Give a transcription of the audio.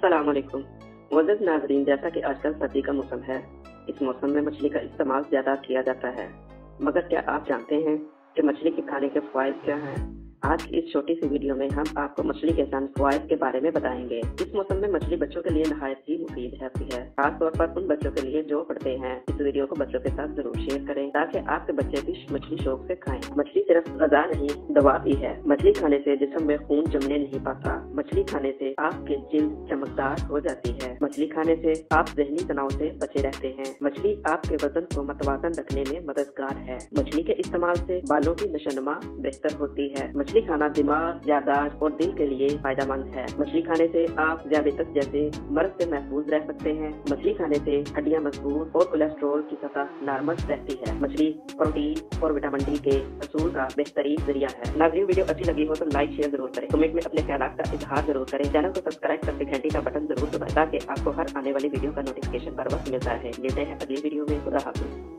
अस्सलाम वालेकुम। मुअज़्ज़ज़ नाज़रीन, जैसा कि आजकल सर्दी का मौसम है, इस मौसम में मछली का इस्तेमाल ज़्यादा किया जाता है। मगर क्या आप जानते हैं कि मछली के खाने के फ़वाइद क्या हैं? आज की इस छोटी सी वीडियो में हम आपको मछली के चंद फ़वाइद के बारे में बताएंगे। इस मौसम में मछली बच्चों के लिए नहायत ही मुफीद रहती है, खास तौर पर उन बच्चों के लिए जो पढ़ते हैं। इस वीडियो को बच्चों के साथ जरूर शेयर करें ताकि आपके बच्चे भी मछली शौक से खाएं। मछली सिर्फ गज़ा नहीं, दवा भी है। मछली खाने से जिस्म में खून जमने नहीं पाता। मछली खाने से आपकी जिल्द चमकदार हो जाती है। मछली खाने से आप ज़हनी तनाव से बचे रहते हैं। मछली आपके वजन को मतवाजन रखने में मददगार है। मछली के इस्तेमाल से बालों की नशोनुमा बेहतर होती है। मछली खाना दिमाग, याददाश्त और दिल के लिए फायदेमंद है। मछली खाने से आप ज़ियादत जैसे मर्ज से महफूज रह सकते हैं। मछली खाने से हड्डियां मजबूत और कोलेस्ट्रॉल की सतह नॉर्मल रहती है। मछली प्रोटीन और विटामिन डी के हसूल का बेहतरीन जरिया है। नाज़रीन, वीडियो अच्छी लगी हो तो लाइक शेयर जरूर करें। कमेंट में अपने ख्यालात का इजहार जरूर करें। चैनल को सब्सक्राइब करके घंटी का बटन जरूर दबाएं ताकि आपको हर आने वाली वीडियो का नोटिफिकेशन बर वक्त मिलता है। मिलते हैं अगली वीडियो में। खुदा हाफिज़।